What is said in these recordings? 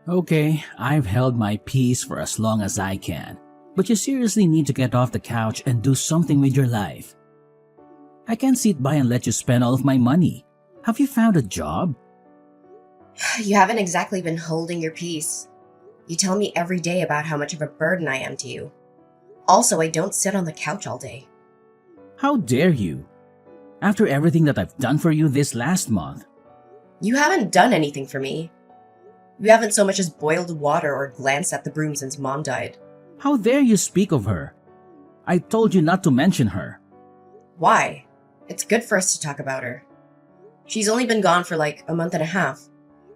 Okay, I've held my peace for as long as I can. But you seriously need to get off the couch and do something with your life. I can't sit by and let you spend all of my money. Have you found a job? You haven't exactly been holding your peace. You tell me every day about how much of a burden I am to you. Also, I don't sit on the couch all day. How dare you? After everything that I've done for you this last month. You haven't done anything for me. You haven't so much as boiled water or glanced at the broom since Mom died. How dare you speak of her? I told you not to mention her. Why? It's good for us to talk about her. She's only been gone for like a month and a half.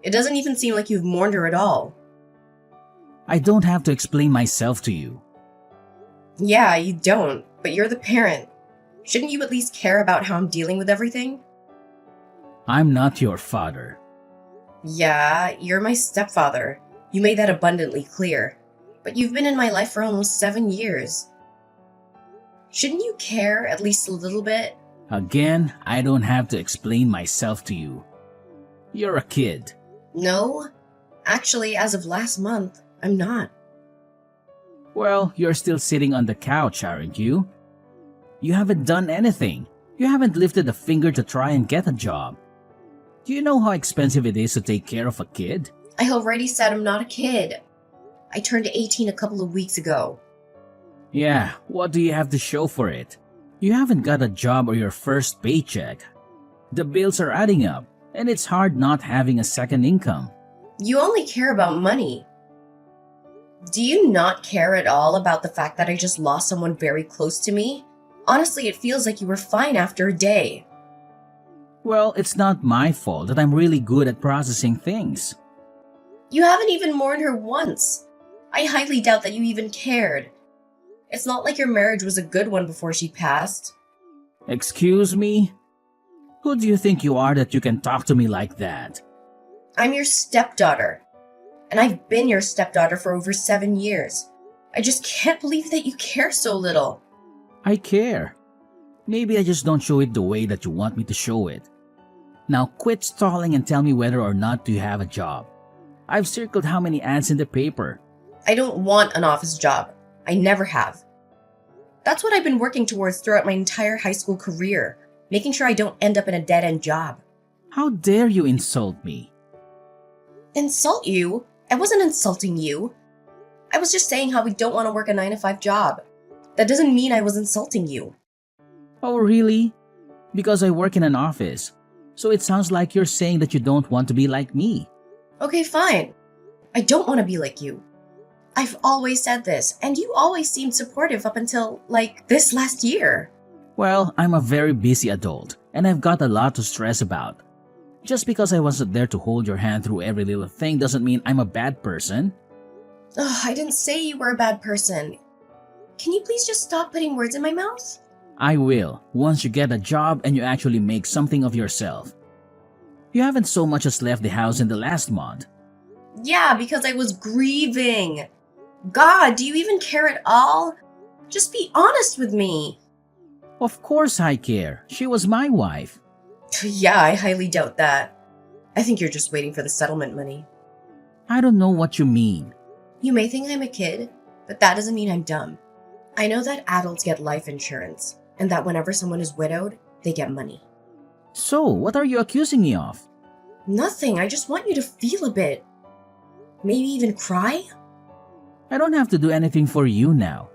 It doesn't even seem like you've mourned her at all. I don't have to explain myself to you. Yeah, you don't, but you're the parent. Shouldn't you at least care about how I'm dealing with everything? I'm not your father. Yeah, you're my stepfather. You made that abundantly clear. But you've been in my life for almost 7 years. Shouldn't you care at least a little bit? Again, I don't have to explain myself to you. You're a kid. No. Actually, as of last month, I'm not. Well, you're still sitting on the couch, aren't you? You haven't done anything. You haven't lifted a finger to try and get a job. Do you know how expensive it is to take care of a kid? I already said I'm not a kid. I turned 18 a couple of weeks ago. Yeah, what do you have to show for it? You haven't got a job or your first paycheck. The bills are adding up, and it's hard not having a second income. You only care about money. Do you not care at all about the fact that I just lost someone very close to me? Honestly, it feels like you were fine after a day. Well, it's not my fault that I'm really good at processing things. You haven't even mourned her once. I highly doubt that you even cared. It's not like your marriage was a good one before she passed. Excuse me? Who do you think you are that you can talk to me like that? I'm your stepdaughter. And I've been your stepdaughter for over 7 years. I just can't believe that you care so little. I care. Maybe I just don't show it the way that you want me to show it. Now quit stalling and tell me whether or not you have a job. I've circled how many ads in the paper. I don't want an office job. I never have. That's what I've been working towards throughout my entire high school career, making sure I don't end up in a dead-end job. How dare you insult me? Insult you? I wasn't insulting you. I was just saying how we don't want to work a 9-to-5 job. That doesn't mean I was insulting you. Oh, really? Because I work in an office. So it sounds like you're saying that you don't want to be like me. Okay, fine. I don't want to be like you. I've always said this, and you always seemed supportive up until, this last year. Well, I'm a very busy adult, and I've got a lot to stress about. Just because I wasn't there to hold your hand through every little thing doesn't mean I'm a bad person. Ugh, I didn't say you were a bad person. Can you please just stop putting words in my mouth? I will, once you get a job and you actually make something of yourself. You haven't so much as left the house in the last month. Yeah, because I was grieving. God, do you even care at all? Just be honest with me. Of course I care. She was my wife. Yeah, I highly doubt that. I think you're just waiting for the settlement money. I don't know what you mean. You may think I'm a kid, but that doesn't mean I'm dumb. I know that adults get life insurance, and that whenever someone is widowed, they get money. So, what are you accusing me of? Nothing, I just want you to feel a bit. Maybe even cry? I don't have to do anything for you now.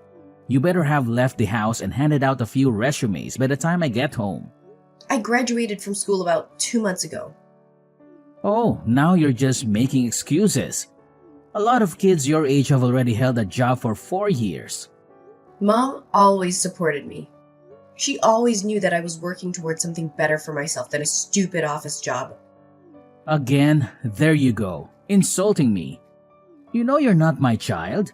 You better have left the house and handed out a few resumes by the time I get home. I graduated from school about 2 months ago. Oh, now you're just making excuses. A lot of kids your age have already held a job for 4 years. Mom always supported me. She always knew that I was working towards something better for myself than a stupid office job. Again, there you go, insulting me. You know you're not my child.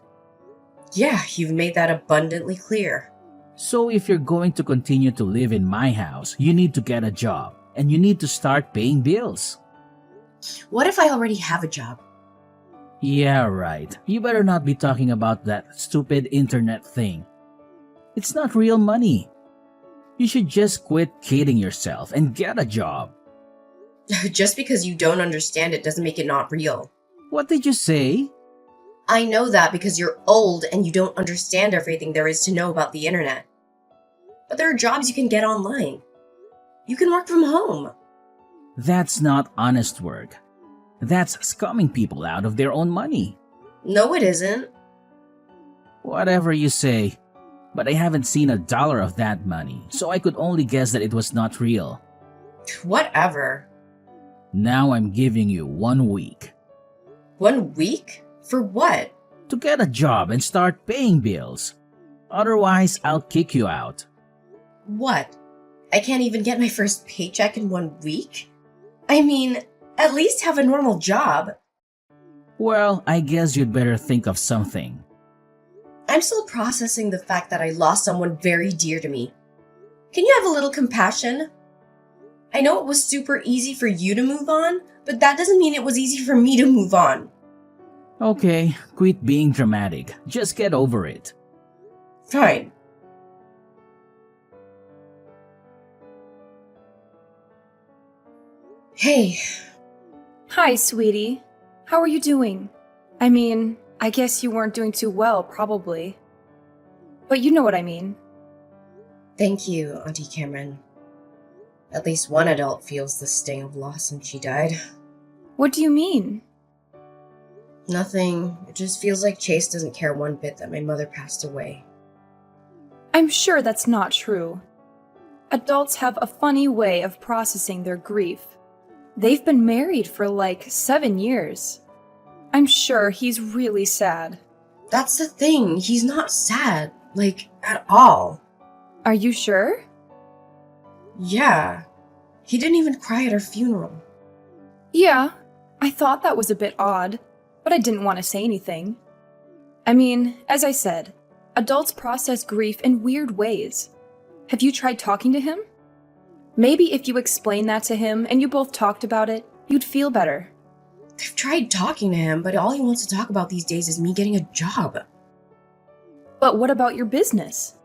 Yeah, you've made that abundantly clear. So if you're going to continue to live in my house, you need to get a job, and you need to start paying bills. What if I already have a job? Yeah, right. You better not be talking about that stupid internet thing. It's not real money. You should just quit kidding yourself and get a job. Just because you don't understand it doesn't make it not real. What did you say? I know that because you're old and you don't understand everything there is to know about the internet. But there are jobs you can get online. You can work from home. That's not honest work. That's scumming people out of their own money. No, it isn't. Whatever you say, but I haven't seen $1 of that money, so I could only guess that it was not real. Whatever. Now I'm giving you 1 week 1 week? For what? to get a job and start paying bills. Otherwise, I'll kick you out. What? I can't even get my first paycheck in 1 week? I mean, at least have a normal job. Well, I guess you'd better think of something. I'm still processing the fact that I lost someone very dear to me. Can you have a little compassion? I know it was super easy for you to move on, but that doesn't mean it was easy for me to move on. Okay, quit being dramatic. Just get over it. Fine. Hey, Hi, sweetie. How are you doing? I mean, I guess you weren't doing too well, probably. But you know what I mean. thank you, Auntie Cameron. At least one adult feels the sting of loss since she died. What do you mean? Nothing. It just feels like Chase doesn't care one bit that my mother passed away. I'm sure that's not true. Adults have a funny way of processing their grief. They've been married for like 7 years. I'm sure he's really sad. That's the thing. He's not sad. Like, at all. Are you sure? Yeah. He didn't even cry at her funeral. Yeah, I thought that was a bit odd, but I didn't want to say anything. I mean, as I said, adults process grief in weird ways. Have you tried talking to him? Maybe if you explained that to him and you both talked about it, you'd feel better. I've tried talking to him, but all he wants to talk about these days is me getting a job. But what about your business?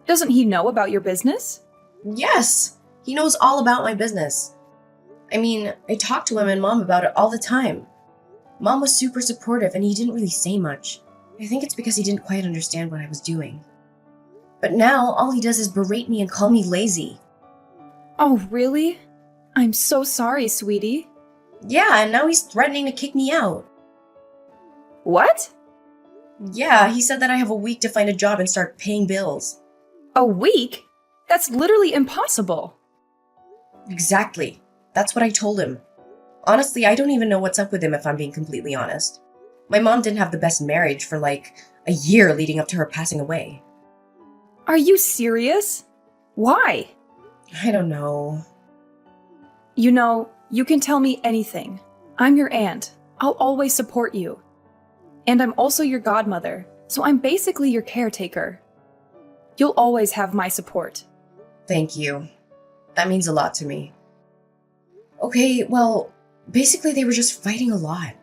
Doesn't he know about your business? Yes! He knows all about my business. I mean, I talk to him and Mom about it all the time. Mom was super supportive and he didn't really say much. I think it's because he didn't quite understand what I was doing. But now, all he does is berate me and call me lazy. Oh, really? I'm so sorry, sweetie. Yeah, and now he's threatening to kick me out. What? Yeah, he said that I have a week to find a job and start paying bills. A week? That's literally impossible. Exactly. That's what I told him. Honestly, I don't even know what's up with him if I'm being completely honest. My mom didn't have the best marriage for like a year leading up to her passing away. Are you serious? Why? I don't know. You know, you can tell me anything. I'm your aunt. I'll always support you. And I'm also your godmother, so I'm basically your caretaker. You'll always have my support. Thank you. That means a lot to me. Okay, well, basically they were just fighting a lot.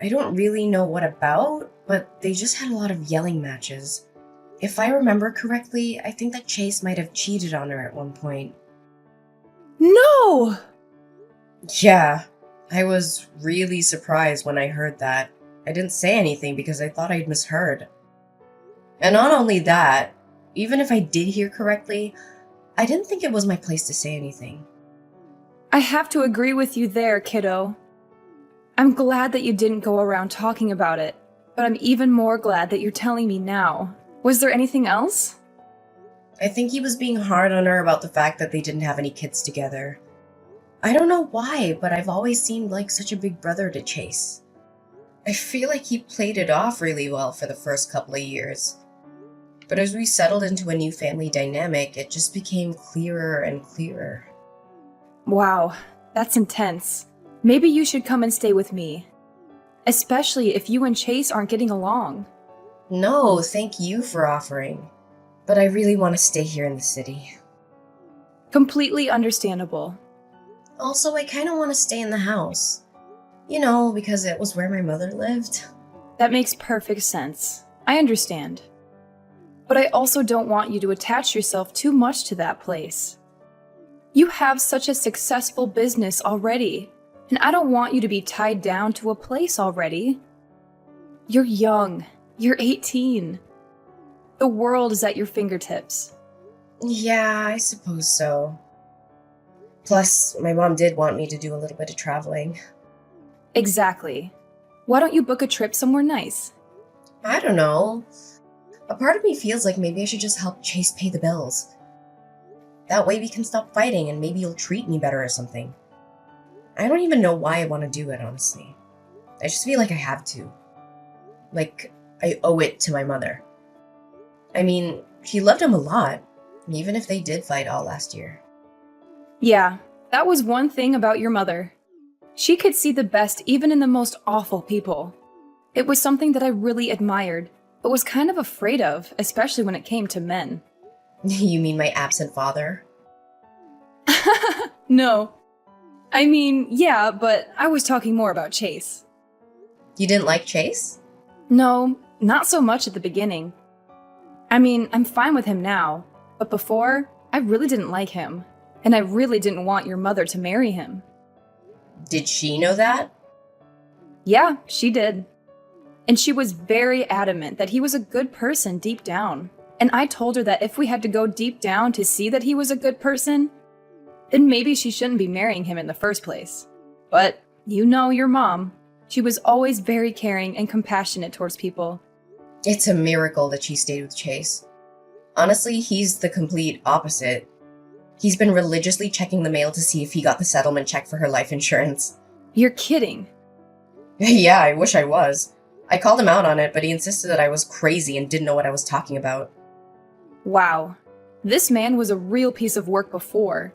I don't really know what about, but they just had a lot of yelling matches. If I remember correctly, I think that Chase might have cheated on her at one point. No! Yeah, I was really surprised when I heard that. I didn't say anything because I thought I'd misheard. And not only that, even if I did hear correctly, I didn't think it was my place to say anything. I have to agree with you there, kiddo. I'm glad that you didn't go around talking about it, but I'm even more glad that you're telling me now. Was there anything else? I think he was being hard on her about the fact that they didn't have any kids together. I don't know why, but I've always seemed like such a big brother to Chase. I feel like he played it off really well for the first couple of years. But as we settled into a new family dynamic, it just became clearer and clearer. Wow, that's intense. Maybe you should come and stay with me. Especially if you and Chase aren't getting along. No, thank you for offering. But I really want to stay here in the city. Completely understandable. Also, I kind of want to stay in the house. You know, because it was where my mother lived. That makes perfect sense. I understand. But I also don't want you to attach yourself too much to that place. You have such a successful business already, And I don't want you to be tied down to a place already. You're young. You're 18. The world is at your fingertips. Yeah, I suppose so. Plus, my mom did want me to do a little bit of traveling. Exactly. Why don't you book a trip somewhere nice? I don't know. A part of me feels like maybe I should just help Chase pay the bills. That way we can stop fighting and maybe you'll treat me better or something. I don't even know why I want to do it, honestly. I just feel like I have to. Like, I owe it to my mother. I mean, she loved him a lot, even if they did fight all last year. Yeah, that was one thing about your mother. She could see the best even in the most awful people. It was something that I really admired, but was kind of afraid of, especially when it came to men. You mean my absent father? No. I mean, yeah, but I was talking more about Chase. You didn't like Chase? No, not so much at the beginning. I mean, I'm fine with him now, but before, I really didn't like him, and I really didn't want your mother to marry him. Did she know that? Yeah, she did. And she was very adamant that he was a good person deep down. And I told her that if we had to go deep down to see that he was a good person, then maybe she shouldn't be marrying him in the first place. But you know your mom. She was always very caring and compassionate towards people. It's a miracle that she stayed with Chase. Honestly, he's the complete opposite. He's been religiously checking the mail to see if he got the settlement check for her life insurance. You're kidding. Yeah, I wish I was. I called him out on it, but he insisted that I was crazy and didn't know what I was talking about. Wow. This man was a real piece of work before.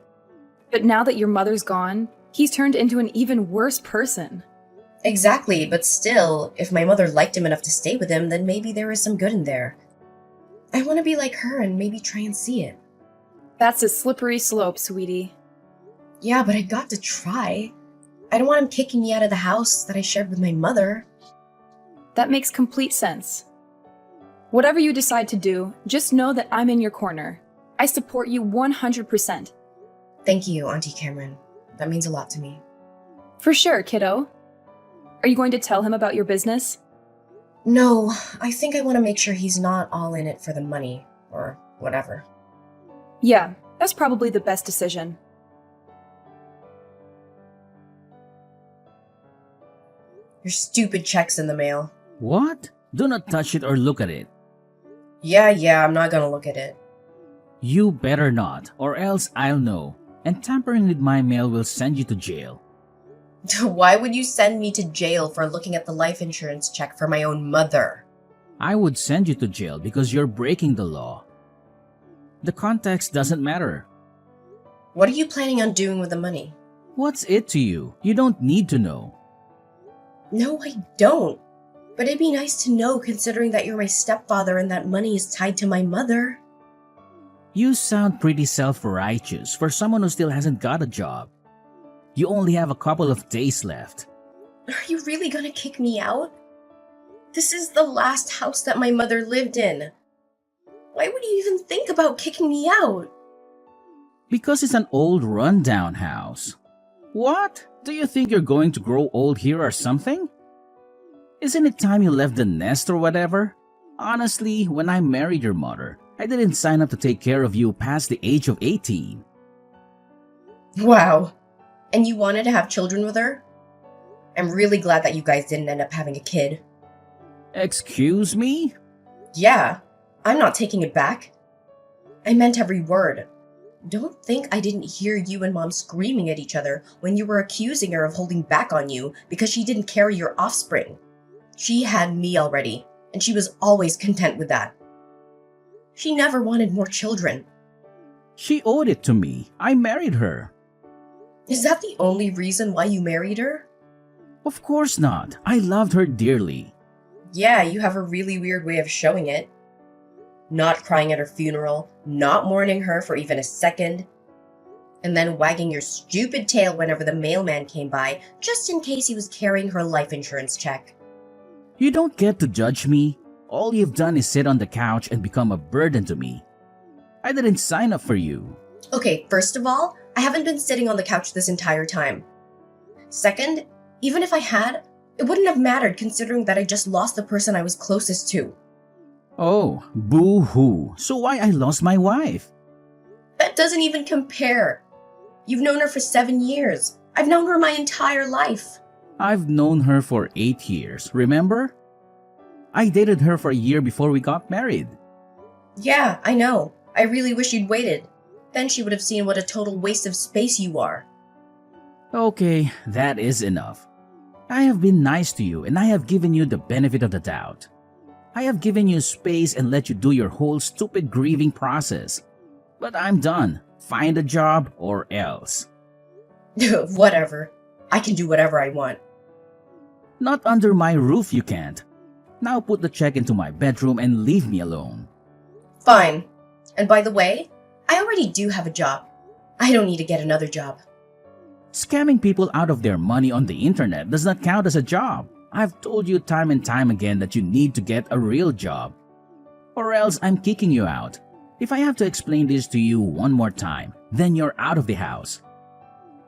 But now that your mother's gone, he's turned into an even worse person. Exactly, but still, if my mother liked him enough to stay with him, then maybe there is some good in there. I want to be like her and maybe try and see it. That's a slippery slope, sweetie. Yeah, but I got to try. I don't want him kicking me out of the house that I shared with my mother. That makes complete sense. Whatever you decide to do, just know that I'm in your corner. I support you 100%. Thank you, Auntie Cameron. That means a lot to me. For sure, kiddo. Are you going to tell him about your business? No, I think I want to make sure he's not all in it for the money, or whatever. Yeah, that's probably the best decision. Your stupid check's in the mail. What? Do not touch it or look at it. Yeah, I'm not gonna look at it. You better not, or else I'll know. And tampering with my mail will send you to jail. Why would you send me to jail for looking at the life insurance check for my own mother? I would send you to jail because you're breaking the law. The context doesn't matter. What are you planning on doing with the money? What's it to you? You don't need to know. No, I don't. But it'd be nice to know considering that you're my stepfather and that money is tied to my mother. You sound pretty self-righteous for someone who still hasn't got a job. You only have a couple of days left. Are you really gonna kick me out? This is the last house that my mother lived in. Why would you even think about kicking me out? Because it's an old rundown house. What? Do you think you're going to grow old here or something? Isn't it time you left the nest or whatever? Honestly, when I married your mother, I didn't sign up to take care of you past the age of 18. Wow. And you wanted to have children with her? I'm really glad that you guys didn't end up having a kid. Excuse me? Yeah, I'm not taking it back. I meant every word. Don't think I didn't hear you and Mom screaming at each other when you were accusing her of holding back on you because she didn't carry your offspring. She had me already, and she was always content with that. She never wanted more children. She owed it to me. I married her. Is that the only reason why you married her? Of course not. I loved her dearly. Yeah, you have a really weird way of showing it. Not crying at her funeral, not mourning her for even a second, and then wagging your stupid tail whenever the mailman came by, just in case he was carrying her life insurance check. You don't get to judge me. All you've done is sit on the couch and become a burden to me. I didn't sign up for you. Okay, first of all, I haven't been sitting on the couch this entire time. Second, even if I had, it wouldn't have mattered considering that I just lost the person I was closest to. Oh, boo-hoo. So why I lost my wife? That doesn't even compare. You've known her for 7 years. I've known her my entire life. I've known her for 8 years, remember? I dated her for a year before we got married. Yeah, I know. I really wish you'd waited. Then she would have seen what a total waste of space you are. Okay, that is enough. I have been nice to you and I have given you the benefit of the doubt. I have given you space and let you do your whole stupid grieving process. But I'm done. Find a job or else. Whatever. I can do whatever I want. Not under my roof you can't. Now put the check into my bedroom and leave me alone. Fine. And by the way, I already do have a job. I don't need to get another job. Scamming people out of their money on the internet does not count as a job. I've told you time and time again that you need to get a real job. Or else I'm kicking you out. If I have to explain this to you one more time, then you're out of the house.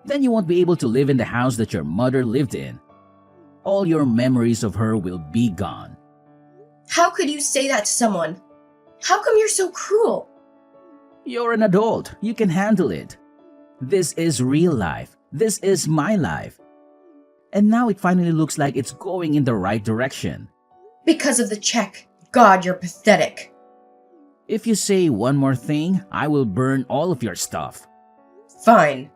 Then you won't be able to live in the house that your mother lived in. All your memories of her will be gone. How could you say that to someone? How come you're so cruel? You're an adult. You can handle it. This is real life. This is my life. And now it finally looks like it's going in the right direction. Because of the check. God, you're pathetic. If you say one more thing, I will burn all of your stuff. Fine.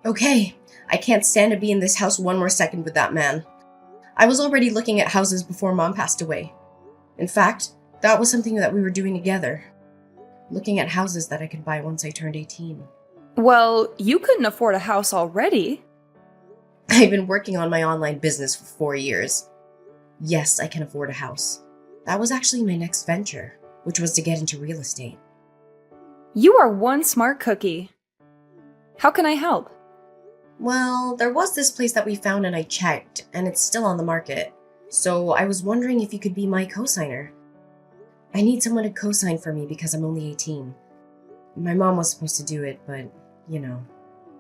Okay, I can't stand to be in this house one more second with that man. I was already looking at houses before Mom passed away. In fact, that was something that we were doing together. Looking at houses that I could buy once I turned 18. Well, you couldn't afford a house already. I've been working on my online business for 4 years. Yes, I can afford a house. That was actually my next venture, which was to get into real estate. You are one smart cookie. How can I help? Well, there was this place that we found and I checked, and it's still on the market. So I was wondering if you could be my co-signer. I need someone to co-sign for me because I'm only 18. My mom was supposed to do it, but, you know.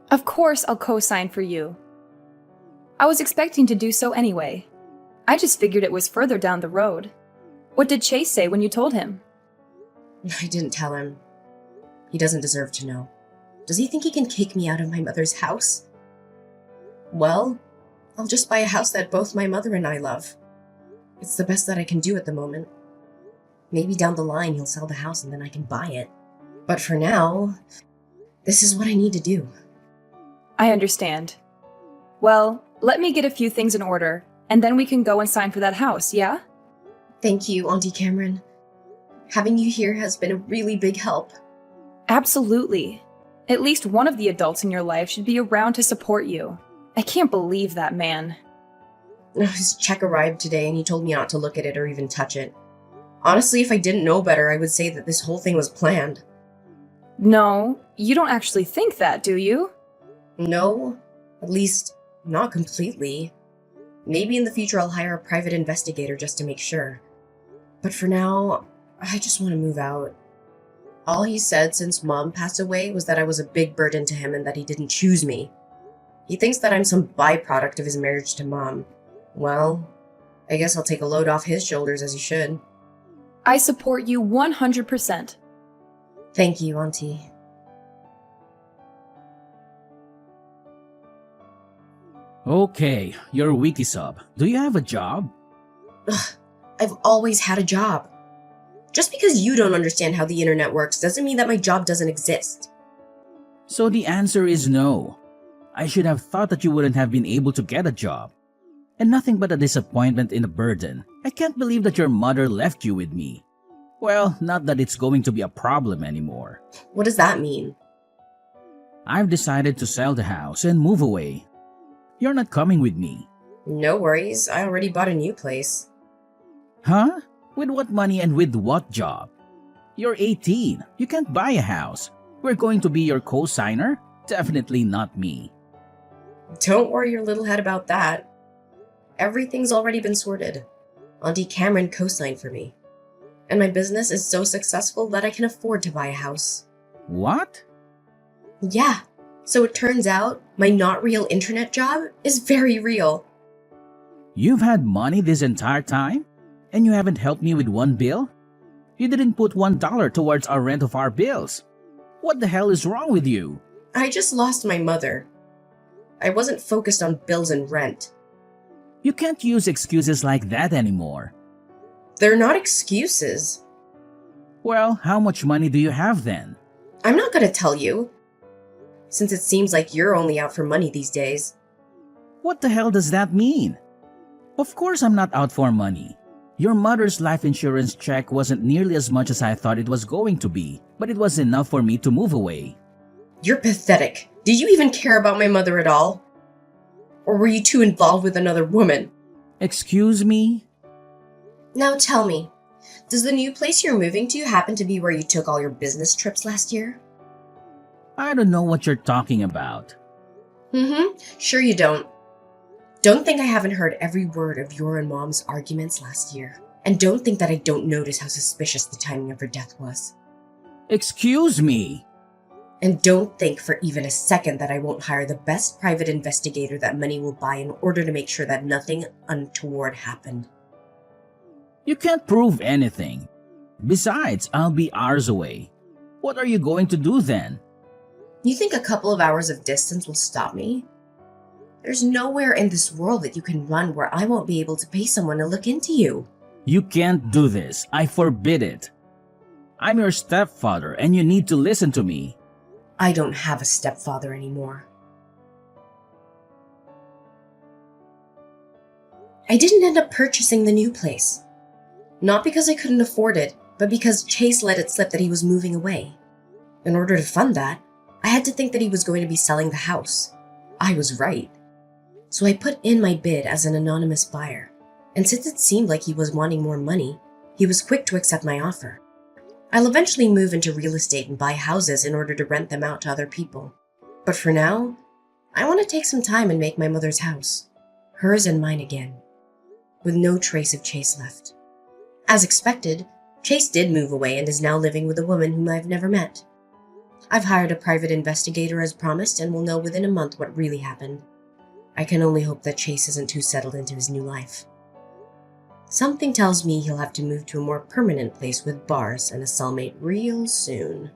Of course I'll co-sign for you. I was expecting to do so anyway. I just figured it was further down the road. What did Chase say when you told him? I didn't tell him. He doesn't deserve to know. Does he think he can kick me out of my mother's house? Well, I'll just buy a house that both my mother and I love. It's the best that I can do at the moment. Maybe down the line he'll sell the house and then I can buy it. But for now, this is what I need to do. I understand. Well, let me get a few things in order, and then we can go and sign for that house, yeah? Thank you, Auntie Cameron. Having you here has been a really big help. Absolutely. At least one of the adults in your life should be around to support you. I can't believe that man. His check arrived today and he told me not to look at it or even touch it. Honestly, if I didn't know better, I would say that this whole thing was planned. No, you don't actually think that, do you? No, at least not completely. Maybe in the future I'll hire a private investigator just to make sure. But for now, I just want to move out. All he said since Mom passed away was that I was a big burden to him and that he didn't choose me. He thinks that I'm some byproduct of his marriage to Mom. Well, I guess I'll take a load off his shoulders as he should. I support you 100%. Thank you, Auntie. Okay, you're wiki sub. Do you have a job? Ugh, I've always had a job. Just because you don't understand how the internet works doesn't mean that my job doesn't exist. So the answer is no. I should have thought that you wouldn't have been able to get a job. And nothing but a disappointment and a burden. I can't believe that your mother left you with me. Well, not that it's going to be a problem anymore. What does that mean? I've decided to sell the house and move away. You're not coming with me. No worries, I already bought a new place. Huh? With what money and with what job? You're 18. You can't buy a house. We're going to be your co-signer? Definitely not me. Don't worry your little head about that. Everything's already been sorted. Auntie Cameron co-signed for me. And my business is so successful that I can afford to buy a house. What? Yeah, so it turns out my not real internet job is very real. You've had money this entire time? And you haven't helped me with one bill? You didn't put $1 towards our rent of our bills. What the hell is wrong with you? I just lost my mother. I wasn't focused on bills and rent. You can't use excuses like that anymore. They're not excuses. Well, how much money do you have then? I'm not gonna tell you, since it seems like you're only out for money these days. What the hell does that mean? Of course I'm not out for money. Your mother's life insurance check wasn't nearly as much as I thought it was going to be, but it was enough for me to move away. You're pathetic. Did you even care about my mother at all? Or were you too involved with another woman? Excuse me? Now tell me, does the new place you're moving to happen to be where you took all your business trips last year? I don't know what you're talking about. Sure you don't. Don't think I haven't heard every word of your and Mom's arguments last year. And don't think that I don't notice how suspicious the timing of her death was. Excuse me? And don't think for even a second that I won't hire the best private investigator that money will buy in order to make sure that nothing untoward happened. You can't prove anything. Besides, I'll be hours away. What are you going to do then? You think a couple of hours of distance will stop me? There's nowhere in this world that you can run where I won't be able to pay someone to look into you. You can't do this. I forbid it. I'm your stepfather and you need to listen to me. I don't have a stepfather anymore. I didn't end up purchasing the new place. Not because I couldn't afford it, but because Chase let it slip that he was moving away. In order to fund that, I had to think that he was going to be selling the house. I was right. So I put in my bid as an anonymous buyer, and since it seemed like he was wanting more money, he was quick to accept my offer. I'll eventually move into real estate and buy houses in order to rent them out to other people. But for now, I want to take some time and make my mother's house, hers and mine again, with no trace of Chase left. As expected, Chase did move away and is now living with a woman whom I've never met. I've hired a private investigator as promised and will know within a month what really happened. I can only hope that Chase isn't too settled into his new life. Something tells me he'll have to move to a more permanent place with bars and a cellmate real soon.